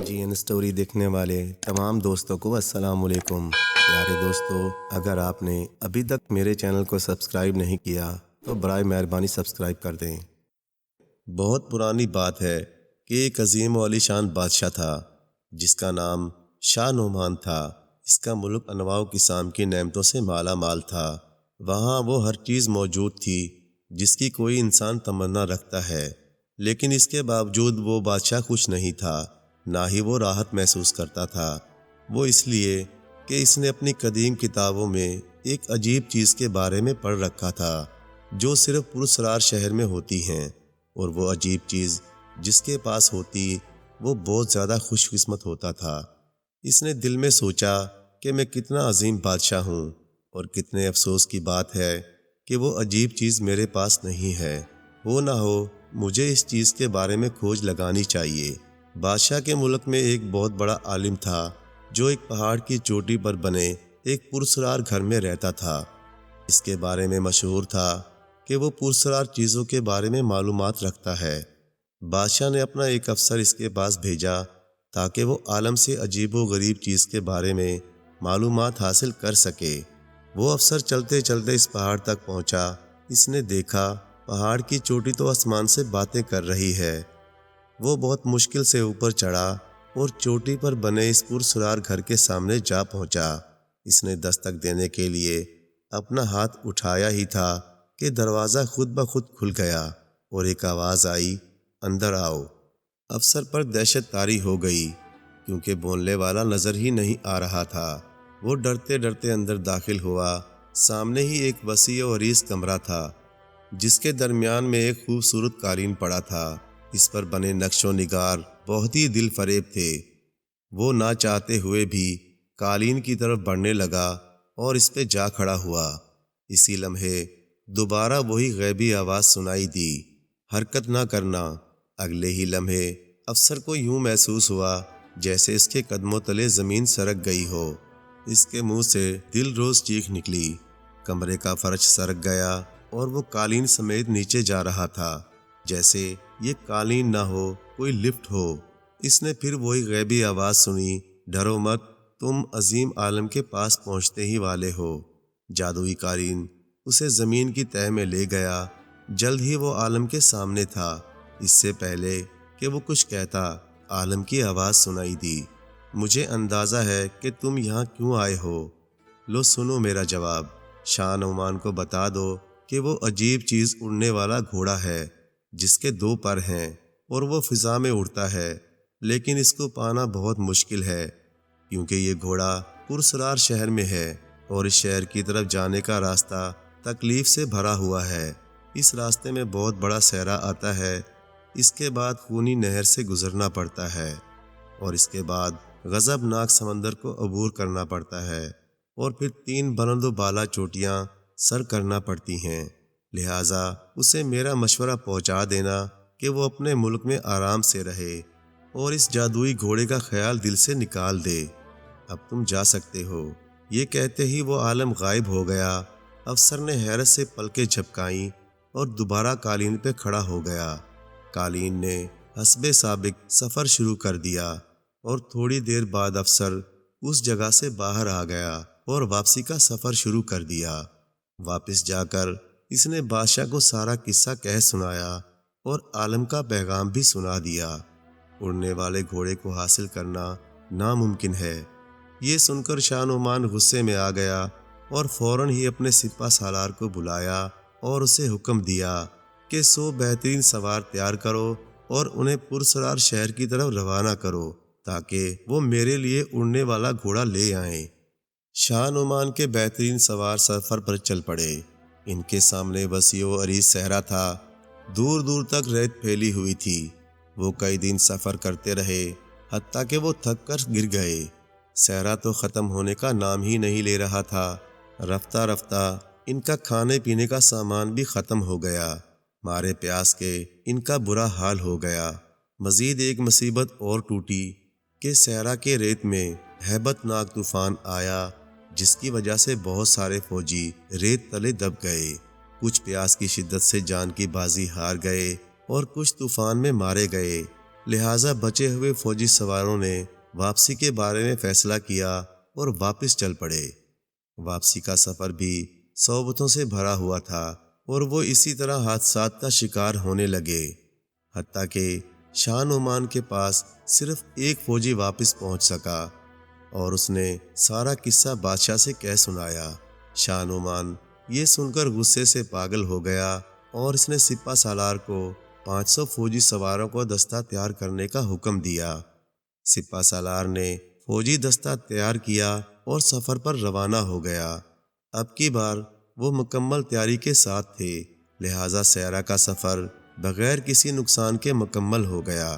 جی N story دیکھنے والے تمام دوستوں کو السلام علیکم۔ پیارے دوستو، اگر آپ نے ابھی تک میرے چینل کو سبسکرائب نہیں کیا تو برائے مہربانی سبسکرائب کر دیں۔ بہت پرانی بات ہے کہ ایک عظیم و عالی شان بادشاہ تھا جس کا نام شاہ نعمان تھا۔ اس کا ملک انواع و اقسام کی نعمتوں سے مالا مال تھا۔ وہاں وہ ہر چیز موجود تھی جس کی کوئی انسان تمنا رکھتا ہے، لیکن اس کے باوجود وہ بادشاہ خوش نہیں تھا، نہ ہی وہ راحت محسوس کرتا تھا۔ وہ اس لیے کہ اس نے اپنی قدیم کتابوں میں ایک عجیب چیز کے بارے میں پڑھ رکھا تھا جو صرف پراسرار شہر میں ہوتی ہیں، اور وہ عجیب چیز جس کے پاس ہوتی وہ بہت زیادہ خوش قسمت ہوتا تھا۔ اس نے دل میں سوچا کہ میں کتنا عظیم بادشاہ ہوں، اور کتنے افسوس کی بات ہے کہ وہ عجیب چیز میرے پاس نہیں ہے۔ وہ نہ ہو مجھے اس چیز کے بارے میں کھوج لگانی چاہیے۔ بادشاہ کے ملک میں ایک بہت بڑا عالم تھا جو ایک پہاڑ کی چوٹی پر بنے ایک پراسرار گھر میں رہتا تھا۔ اس کے بارے میں مشہور تھا کہ وہ پراسرار چیزوں کے بارے میں معلومات رکھتا ہے۔ بادشاہ نے اپنا ایک افسر اس کے پاس بھیجا تاکہ وہ عالم سے عجیب و غریب چیز کے بارے میں معلومات حاصل کر سکے۔ وہ افسر چلتے چلتے اس پہاڑ تک پہنچا۔ اس نے دیکھا پہاڑ کی چوٹی تو آسمان سے باتیں کر رہی ہے۔ وہ بہت مشکل سے اوپر چڑھا اور چوٹی پر بنے اس پراسرار گھر کے سامنے جا پہنچا۔ اس نے دستک دینے کے لیے اپنا ہاتھ اٹھایا ہی تھا کہ دروازہ خود بخود کھل گیا اور ایک آواز آئی، اندر آؤ۔ افسر پر دہشت طاری ہو گئی کیونکہ بولنے والا نظر ہی نہیں آ رہا تھا۔ وہ ڈرتے ڈرتے اندر داخل ہوا۔ سامنے ہی ایک وسیع و عریض کمرہ تھا جس کے درمیان میں ایک خوبصورت قالین پڑا تھا۔ اس پر بنے نقش و نگار بہت ہی دل فریب تھے۔ وہ نہ چاہتے ہوئے بھی قالین کی طرف بڑھنے لگا اور اس پہ جا کھڑا ہوا۔ اسی لمحے دوبارہ وہی غیبی آواز سنائی دی، حرکت نہ کرنا۔ اگلے ہی لمحے افسر کو یوں محسوس ہوا جیسے اس کے قدموں تلے زمین سرک گئی ہو۔ اس کے منہ سے دل روز چیخ نکلی۔ کمرے کا فرش سرک گیا اور وہ قالین سمیت نیچے جا رہا تھا جیسے یہ قالین نہ ہو، کوئی لفٹ ہو۔ اس نے پھر وہی غیبی آواز سنی، ڈرو مت، تم عظیم عالم کے پاس پہنچتے ہی والے ہو۔ جادوئی قالین اسے زمین کی تہہ میں لے گیا۔ جلد ہی وہ عالم کے سامنے تھا۔ اس سے پہلے کہ وہ کچھ کہتا، عالم کی آواز سنائی دی، مجھے اندازہ ہے کہ تم یہاں کیوں آئے ہو۔ لو سنو میرا جواب۔ شاہ نعمان کو بتا دو کہ وہ عجیب چیز اڑنے والا گھوڑا ہے جس کے 2 پر ہیں اور وہ فضا میں اڑتا ہے، لیکن اس کو پانا بہت مشکل ہے کیونکہ یہ گھوڑا پراسرار شہر میں ہے اور اس شہر کی طرف جانے کا راستہ تکلیف سے بھرا ہوا ہے۔ اس راستے میں بہت بڑا صحرا آتا ہے، اس کے بعد خونی نہر سے گزرنا پڑتا ہے اور اس کے بعد غضبناک سمندر کو عبور کرنا پڑتا ہے، اور پھر 3 بلند و بالا چوٹیاں سر کرنا پڑتی ہیں۔ لہٰذا اسے میرا مشورہ پہنچا دینا کہ وہ اپنے ملک میں آرام سے رہے اور اس جادوئی گھوڑے کا خیال دل سے نکال دے۔ اب تم جا سکتے ہو۔ یہ کہتے ہی وہ عالم غائب ہو گیا۔ افسر نے حیرت سے پلکیں جھپکائیں اور دوبارہ قالین پہ کھڑا ہو گیا۔ قالین نے حسب سابق سفر شروع کر دیا اور تھوڑی دیر بعد افسر اس جگہ سے باہر آ گیا اور واپسی کا سفر شروع کر دیا۔ واپس جا کر اس نے بادشاہ کو سارا قصہ کہہ سنایا اور عالم کا پیغام بھی سنا دیا۔ اڑنے والے گھوڑے کو حاصل کرنا ناممکن ہے۔ یہ سن کر شاہ نعمان غصے میں آ گیا اور فوراً ہی اپنے سپہ سالار کو بلایا اور اسے حکم دیا کہ 100 بہترین سوار تیار کرو اور انہیں پراسرار شہر کی طرف روانہ کرو تاکہ وہ میرے لیے اڑنے والا گھوڑا لے آئیں۔ شاہ نعمان کے بہترین سوار سفر پر چل پڑے۔ ان کے سامنے وسیع و عریض صحرا تھا، دور دور تک ریت پھیلی ہوئی تھی۔ وہ کئی دن سفر کرتے رہے حتیٰ کہ وہ تھک کر گر گئے۔ صحرا تو ختم ہونے کا نام ہی نہیں لے رہا تھا۔ رفتہ رفتہ ان کا کھانے پینے کا سامان بھی ختم ہو گیا۔ مارے پیاس کے ان کا برا حال ہو گیا۔ مزید ایک مصیبت اور ٹوٹی کہ صحرا کے ریت میں ہیبت ناک طوفان آیا جس کی وجہ سے بہت سارے فوجی ریت تلے دب گئے۔ کچھ پیاس کی شدت سے جان کی بازی ہار گئے اور کچھ طوفان میں مارے گئے۔ لہٰذا بچے ہوئے فوجی سواروں نے واپسی کے بارے میں فیصلہ کیا اور واپس چل پڑے۔ واپسی کا سفر بھی صعوبتوں سے بھرا ہوا تھا اور وہ اسی طرح حادثات کا شکار ہونے لگے، حتیٰ کہ شاہ نعمان کے پاس صرف ایک فوجی واپس پہنچ سکا اور اس نے سارا قصہ بادشاہ سے کہہ سنایا۔ شاہ نعمان یہ سن کر غصے سے پاگل ہو گیا اور اس نے سپہ سالار کو 500 فوجی سواروں کو دستہ تیار کرنے کا حکم دیا۔ سپہ سالار نے فوجی دستہ تیار کیا اور سفر پر روانہ ہو گیا۔ اب کی بار وہ مکمل تیاری کے ساتھ تھے، لہٰذا صحرا کا سفر بغیر کسی نقصان کے مکمل ہو گیا۔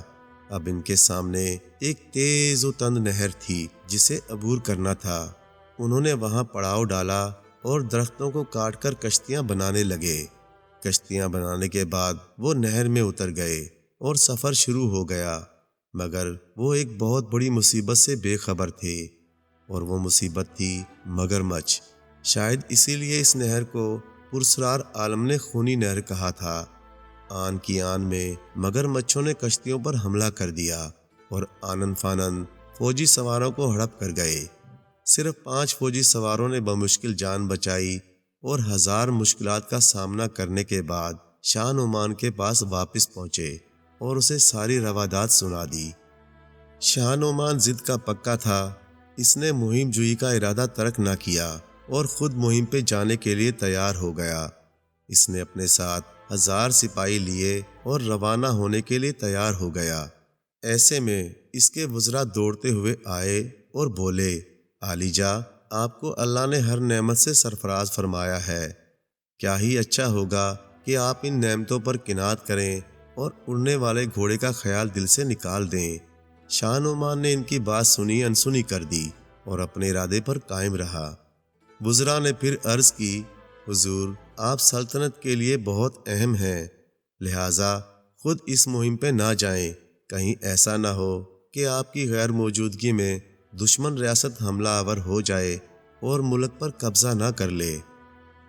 اب ان کے سامنے ایک تیز و تند نہر تھی جسے عبور کرنا تھا۔ انہوں نے وہاں پڑاؤ ڈالا اور درختوں کو کاٹ کر کشتیاں بنانے لگے۔ کشتیاں بنانے کے بعد وہ نہر میں اتر گئے اور سفر شروع ہو گیا، مگر وہ ایک بہت بڑی مصیبت سے بے خبر تھے، اور وہ مصیبت تھی مگرمچھ۔ شاید اسی لیے اس نہر کو پرسرار عالم نے خونی نہر کہا تھا۔ آن کی آن میں مگرمچھوں نے کشتیوں پر حملہ کر دیا اور آنن فانن فوجی سواروں کو ہڑپ کر گئے۔ صرف 5 فوجی سواروں نے بمشکل جان بچائی اور 1000 مشکلات کا سامنا کرنے کے بعد شاہ نعمان کے پاس واپس پہنچے اور اسے ساری روادات سنا دی۔ شاہ نعمان ضد کا پکا تھا۔ اس نے مہم جوئی کا ارادہ ترک نہ کیا اور خود مہم پہ جانے کے لیے تیار ہو گیا۔ اس نے اپنے ساتھ 1000 سپاہی لیے اور روانہ ہونے کے لیے تیار ہو گیا۔ ایسے میں اس کے وزراء دوڑتے ہوئے آئے اور بولے، عالی جاں، آپ کو اللہ نے ہر نعمت سے سرفراز فرمایا ہے، کیا ہی اچھا ہوگا کہ آپ ان نعمتوں پر قناعت کریں اور اڑنے والے گھوڑے کا خیال دل سے نکال دیں۔ شاہ نعمان نے ان کی بات سنی انسنی کر دی اور اپنے ارادے پر قائم رہا۔ وزراء نے پھر عرض کی، حضور، آپ سلطنت کے لیے بہت اہم ہیں، لہٰذا خود اس مہم پہ نہ جائیں، کہیں ایسا نہ ہو کہ آپ کی غیر موجودگی میں دشمن ریاست حملہ آور ہو جائے اور ملک پر قبضہ نہ کر لے۔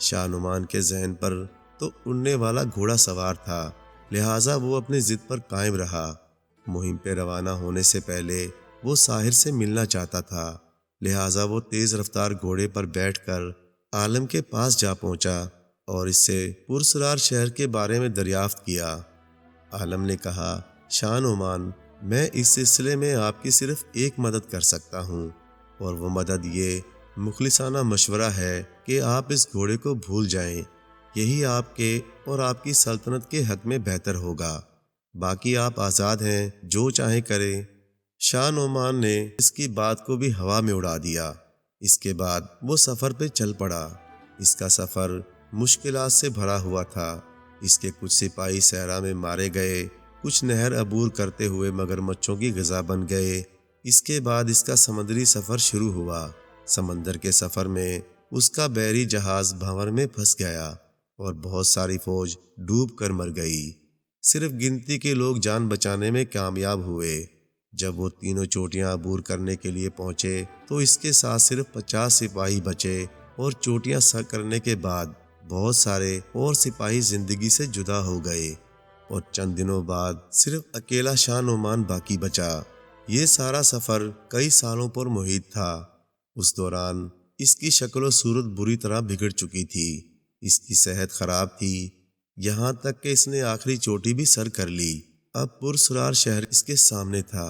شاہ نعمان کے ذہن پر تو اڑنے والا گھوڑا سوار تھا، لہٰذا وہ اپنی ضد پر قائم رہا۔ مہم پہ روانہ ہونے سے پہلے وہ ساحر سے ملنا چاہتا تھا، لہٰذا وہ تیز رفتار گھوڑے پر بیٹھ کر عالم کے پاس جا پہنچا اور اس سے پرسرار شہر کے بارے میں دریافت کیا۔ عالم نے کہا، شاہ نعمان، میں اس سلسلے میں آپ کی صرف ایک مدد کر سکتا ہوں، اور وہ مدد یہ مخلصانہ مشورہ ہے کہ آپ اس گھوڑے کو بھول جائیں، یہی آپ کے اور آپ کی سلطنت کے حق میں بہتر ہوگا، باقی آپ آزاد ہیں، جو چاہیں کریں۔ شاہ نعمان نے اس کی بات کو بھی ہوا میں اڑا دیا۔ اس کے بعد وہ سفر پہ چل پڑا۔ اس کا سفر مشکلات سے بھرا ہوا تھا۔ اس کے کچھ سپاہی صحرا میں مارے گئے، کچھ نہر عبور کرتے ہوئے مگرمچھوں کی غذا بن گئے۔ اس کے بعد اس کا سمندری سفر شروع ہوا۔ سمندر کے سفر میں اس کا بحری جہاز بھنور میں پھنس گیا اور بہت ساری فوج ڈوب کر مر گئی۔ صرف گنتی کے لوگ جان بچانے میں کامیاب ہوئے۔ جب وہ تینوں چوٹیاں عبور کرنے کے لیے پہنچے تو اس کے ساتھ صرف 50 سپاہی بچے، اور چوٹیاں سر کرنے کے بعد بہت سارے اور سپاہی زندگی سے جدا ہو گئے، اور چند دنوں بعد صرف اکیلا شاہ نعمان باقی بچا۔ یہ سارا سفر کئی سالوں پر محیط تھا۔ اس دوران اس کی شکل و صورت بری طرح بگڑ چکی تھی، اس کی صحت خراب تھی، یہاں تک کہ اس نے آخری چوٹی بھی سر کر لی۔ اب پرسرار شہر اس کے سامنے تھا۔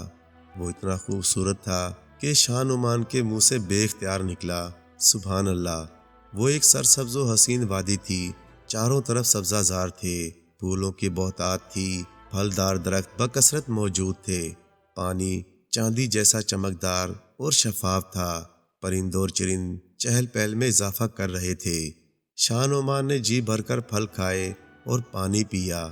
وہ اتنا خوبصورت تھا کہ شاہ نعمان کے منہ سے بے اختیار نکلا، سبحان اللہ۔ وہ ایک سرسبز و حسین وادی تھی، چاروں طرف سبزہ زار تھے، پھولوں کی بہتات تھی، پھلدار درخت بکثرت موجود تھے، پانی چاندی جیسا چمکدار اور شفاف تھا، پرند اور چرند چہل پہل میں اضافہ کر رہے تھے۔ شاہ نعمان نے جی بھر کر پھل کھائے اور پانی پیا۔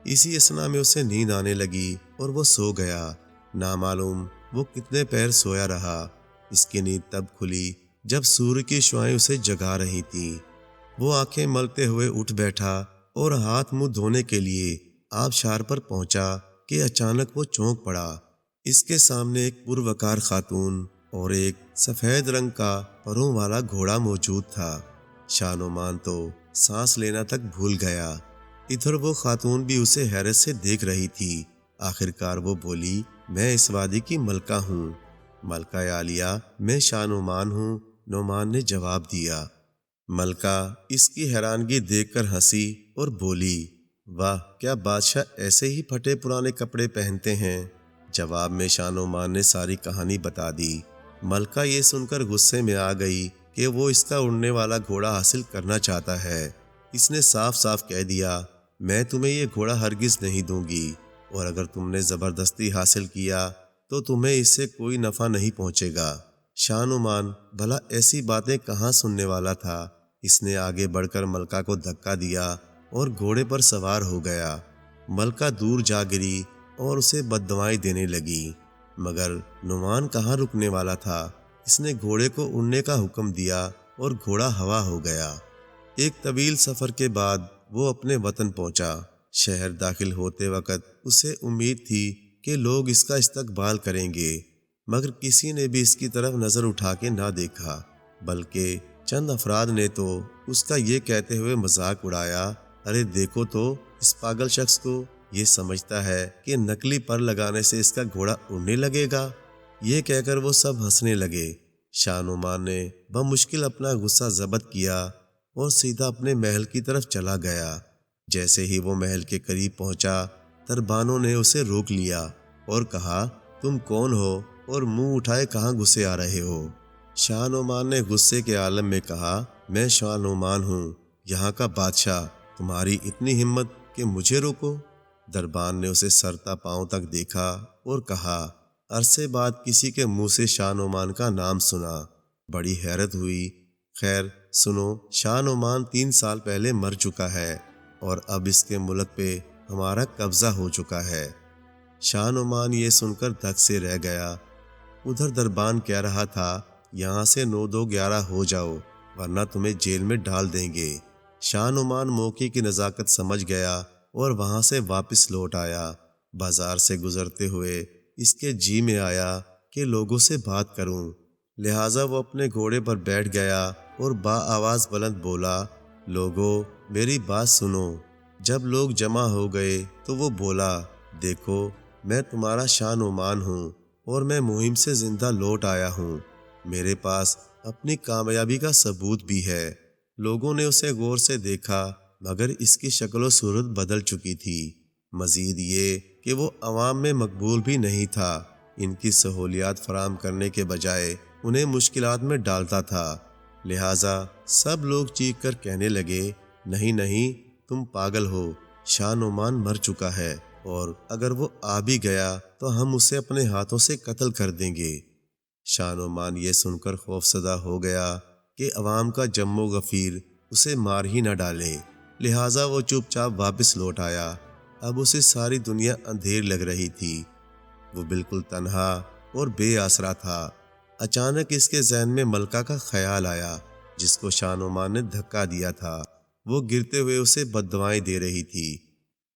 اسی اثنا میں اسے نیند آنے لگی اور وہ سو گیا۔ نامعلوم وہ کتنے پہر سویا رہا۔ اس کی نیند تب کھلی جب سورج کی شعائیں اسے جگا رہی تھیں۔ وہ آنکھیں ملتے ہوئے اٹھ بیٹھا اور ہاتھ منہ دھونے کے لیے آبشار پر پہنچا کہ اچانک وہ چونک پڑا۔ اس کے سامنے ایک پروقار خاتون اور ایک سفید رنگ کا پروں والا گھوڑا موجود تھا۔ شاہ نعمان تو سانس لینا تک بھول گیا۔ ادھر وہ خاتون بھی اسے حیرت سے دیکھ رہی تھی۔ آخرکار وہ بولی، میں اس وادی کی ملکہ ہوں۔ ملکہ عالیہ، میں شاہ نعمان ہوں۔ نعمان نے جواب دیا۔ ملکہ اس کی حیرانگی دیکھ کر ہنسی اور بولی، واہ، کیا بادشاہ ایسے ہی پھٹے پرانے کپڑے پہنتے ہیں؟ جواب میں شاہ نعمان نے ساری کہانی بتا دی۔ ملکہ یہ سن کر غصے میں آ گئی کہ وہ اس کا اڑنے والا گھوڑا حاصل کرنا چاہتا ہے۔ اس نے صاف صاف کہہ دیا، میں تمہیں یہ گھوڑا ہرگز نہیں دوں گی، اور اگر تم نے زبردستی حاصل کیا تو تمہیں اس سے کوئی نفع نہیں پہنچے گا۔ شاہ نعمان بھلا ایسی باتیں کہاں سننے والا تھا؟ اس نے آگے بڑھ کر ملکہ کو دھکا دیا اور گھوڑے پر سوار ہو گیا۔ ملکہ دور جا گری اور اسے بددعائیں دینے لگی، مگر نعمان کہاں رکنے والا تھا۔ اس نے گھوڑے کو اڑنے کا حکم دیا اور گھوڑا ہوا ہو گیا۔ ایک طویل سفر کے بعد وہ اپنے وطن پہنچا۔ شہر داخل ہوتے وقت اسے امید تھی کہ لوگ اس کا استقبال کریں گے، مگر کسی نے بھی اس کی طرف نظر اٹھا کے نہ دیکھا، بلکہ چند افراد نے تو اس کا یہ کہتے ہوئے مذاق اڑایا، ارے دیکھو تو اس پاگل شخص کو، یہ سمجھتا ہے کہ نکلی پر لگانے سے اس کا گھوڑا اڑنے لگے گا۔ یہ کہہ کر وہ سب ہنسنے لگے۔ شاہ نعمان نے بمشکل اپنا غصہ ضبط کیا اور سیدھا اپنے محل کی طرف چلا گیا۔ جیسے ہی وہ محل کے قریب پہنچا، دربانوں نے اسے روک لیا اور کہا، تم کون ہو اور منہ اٹھائے کہاں گھسے آ رہے ہو؟ شاہ نعمان نے غصے کے عالم میں کہا، میں شاہ نعمان ہوں، یہاں کا بادشاہ، تمہاری اتنی ہمت کہ مجھے روکو؟ دربان نے اسے سر تا پاؤں تک دیکھا اور کہا، عرصے بعد کسی کے منہ سے شاہ نعمان کا نام سنا، بڑی حیرت ہوئی۔ خیر سنو، شاہ نعمان 3 سال پہلے مر چکا ہے اور اب اس کے ملک پہ ہمارا قبضہ ہو چکا ہے۔ شاہ نعمان یہ سن کر دھک سے رہ گیا۔ ادھر دربان کہہ رہا تھا، یہاں سے 9 2 11 ہو جاؤ ورنہ تمہیں جیل میں ڈال دیں گے۔ شاہ نعمان موقع کی نزاکت سمجھ گیا اور وہاں سے واپس لوٹ آیا۔ بازار سے گزرتے ہوئے اس کے جی میں آیا کہ لوگوں سے بات کروں، لہٰذا وہ اپنے گھوڑے پر بیٹھ گیا اور آواز بلند بولا، لوگوں میری بات سنو۔ جب لوگ جمع ہو گئے تو وہ بولا، دیکھو میں تمہارا شاہ نعمان ہوں اور میں مہم سے زندہ لوٹ آیا ہوں، میرے پاس اپنی کامیابی کا ثبوت بھی ہے۔ لوگوں نے اسے غور سے دیکھا، مگر اس کی شکل و صورت بدل چکی تھی، مزید یہ کہ وہ عوام میں مقبول بھی نہیں تھا۔ ان کی سہولیات فراہم کرنے کے بجائے انہیں مشکلات میں ڈالتا تھا، لہٰذا سب لوگ چیخ کر کہنے لگے، نہیں نہیں، تم پاگل ہو، شاہ نعمان مر چکا ہے اور اگر وہ آ بھی گیا تو ہم اسے اپنے ہاتھوں سے قتل کر دیں گے۔ شاہ نعمان یہ سن کر خوفزدہ ہو گیا کہ عوام کا جم و غفیر اسے مار ہی نہ ڈالے، لہٰذا وہ چپ چاپ واپس لوٹ آیا۔ اب اسے ساری دنیا اندھیر لگ رہی تھی، وہ بالکل تنہا اور بے آسرا تھا۔ اچانک اس کے ذہن میں ملکہ کا خیال آیا، جس کو شاہ نعمان نے دھکا دیا تھا۔ وہ گرتے ہوئے اسے بددعائیں دے رہی تھی۔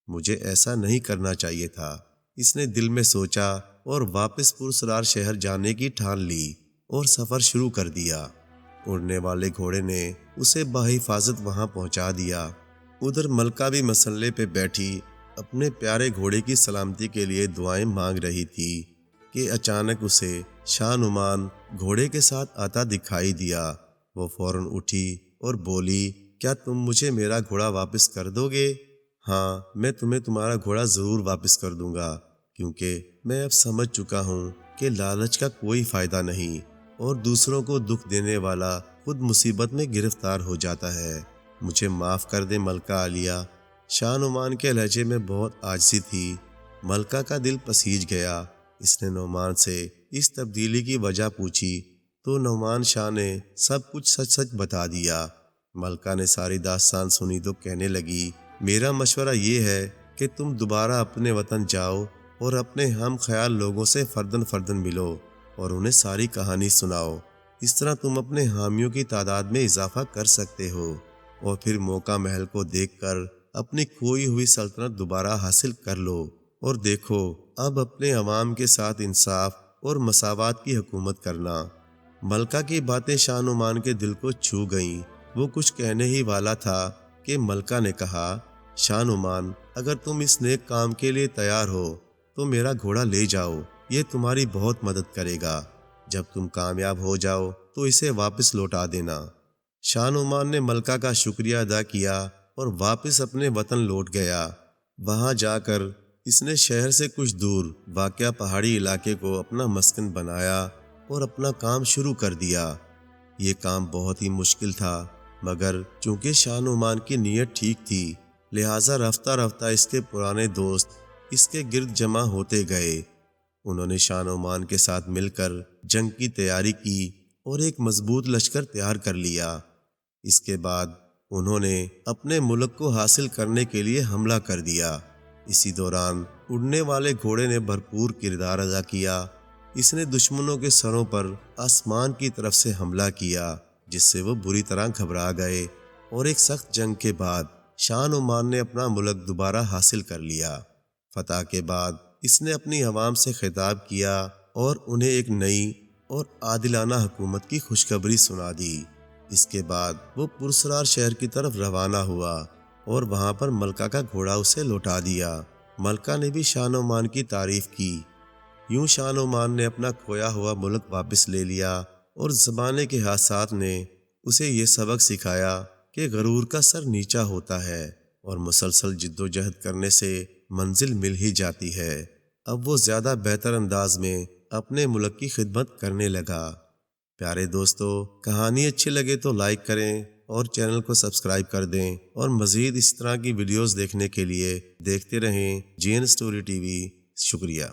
مجھے ایسا نہیں کرنا چاہیے تھا، اس نے دل میں سوچا اور واپس پرسرار شہر جانے کی ٹھان لی اور سفر شروع کر دیا۔ اڑنے والے گھوڑے نے اسے بحفاظت وہاں پہنچا دیا۔ ادھر ملکہ بھی مسلے پہ بیٹھی اپنے پیارے گھوڑے کی سلامتی کے لیے دعائیں مانگ رہی تھی کہ اچانک اسے شاہ نعمان گھوڑے کے ساتھ آتا دکھائی دیا۔ وہ فوراً اٹھی اور بولی، کیا تم مجھے میرا گھوڑا واپس کر دو گے؟ ہاں، میں تمہیں تمہارا گھوڑا ضرور واپس کر دوں گا، کیونکہ میں اب سمجھ چکا ہوں کہ لالچ کا کوئی فائدہ نہیں اور دوسروں کو دکھ دینے والا خود مصیبت میں گرفتار ہو جاتا ہے۔ مجھے معاف کر دے ملکہ عالیہ۔ شاہ نعمان کے لہجے میں بہت عاجزی تھی۔ ملکہ کا دل پسیج گیا۔ اس نے نعمان سے اس تبدیلی کی وجہ پوچھی تو نعمان شاہ نے سب کچھ سچ سچ بتا دیا۔ ملکہ نے ساری داستان سنی تو کہنے لگی، میرا مشورہ یہ ہے کہ تم دوبارہ اپنے وطن جاؤ اور اپنے ہم خیال لوگوں سے فردن فردن ملو اور انہیں ساری کہانی سناؤ۔ اس طرح تم اپنے حامیوں کی تعداد میں اضافہ کر سکتے ہو اور پھر موقع محل کو دیکھ کر اپنی کھوئی ہوئی سلطنت دوبارہ حاصل کر لو، اور دیکھو اب اپنے عوام کے ساتھ انصاف اور مساوات کی حکومت کرنا۔ ملکہ کی باتیں شاہ نعمان کے دل کو چھو گئیں۔ وہ کچھ کہنے ہی والا تھا کہ ملکہ نے کہا، شاہ نعمان، اگر تم اس نیک کام کے لیے تیار ہو تو میرا گھوڑا لے جاؤ، یہ تمہاری بہت مدد کرے گا۔ جب تم کامیاب ہو جاؤ تو اسے واپس لوٹا دینا۔ شاہ نعمان نے ملکہ کا شکریہ ادا کیا اور واپس اپنے وطن لوٹ گیا۔ وہاں جا کر اس نے شہر سے کچھ دور واقع پہاڑی علاقے کو اپنا مسکن بنایا اور اپنا کام شروع کر دیا۔ یہ کام بہت ہی مشکل تھا، مگر چونکہ شاہ نعمان کی نیت ٹھیک تھی، لہٰذا رفتہ رفتہ اس کے پرانے دوست اس کے گرد جمع ہوتے گئے۔ انہوں نے شاہ نعمان کے ساتھ مل کر جنگ کی تیاری کی اور ایک مضبوط لشکر تیار کر لیا۔ اس کے بعد انہوں نے اپنے ملک کو حاصل کرنے کے لیے حملہ کر دیا۔ اسی دوران اڑنے والے گھوڑے نے بھرپور کردار ادا کیا۔ اس نے دشمنوں کے سروں پر آسمان کی طرف سے حملہ کیا، جس سے وہ بری طرح گھبرا گئے، اور ایک سخت جنگ کے بعد شاہ نعمان نے اپنا ملک دوبارہ حاصل کر لیا۔ فتح کے بعد اس نے اپنی عوام سے خطاب کیا اور انہیں ایک نئی اور عادلانہ حکومت کی خوشخبری سنا دی۔ اس کے بعد وہ پرسرار شہر کی طرف روانہ ہوا اور وہاں پر ملکہ کا گھوڑا اسے لوٹا دیا۔ ملکہ نے بھی شاہ نعمان کی تعریف کی۔ یوں شاہ نعمان نے اپنا کھویا ہوا ملک واپس لے لیا، اور زمانے کے حادثات نے اسے یہ سبق سکھایا کہ غرور کا سر نیچا ہوتا ہے اور مسلسل جد و جہد کرنے سے منزل مل ہی جاتی ہے۔ اب وہ زیادہ بہتر انداز میں اپنے ملک کی خدمت کرنے لگا۔ پیارے دوستو، کہانی اچھی لگے تو لائک کریں اور چینل کو سبسکرائب کر دیں، اور مزید اس طرح کی ویڈیوز دیکھنے کے لیے دیکھتے رہیں جی این اسٹوری ٹی وی۔ شکریہ۔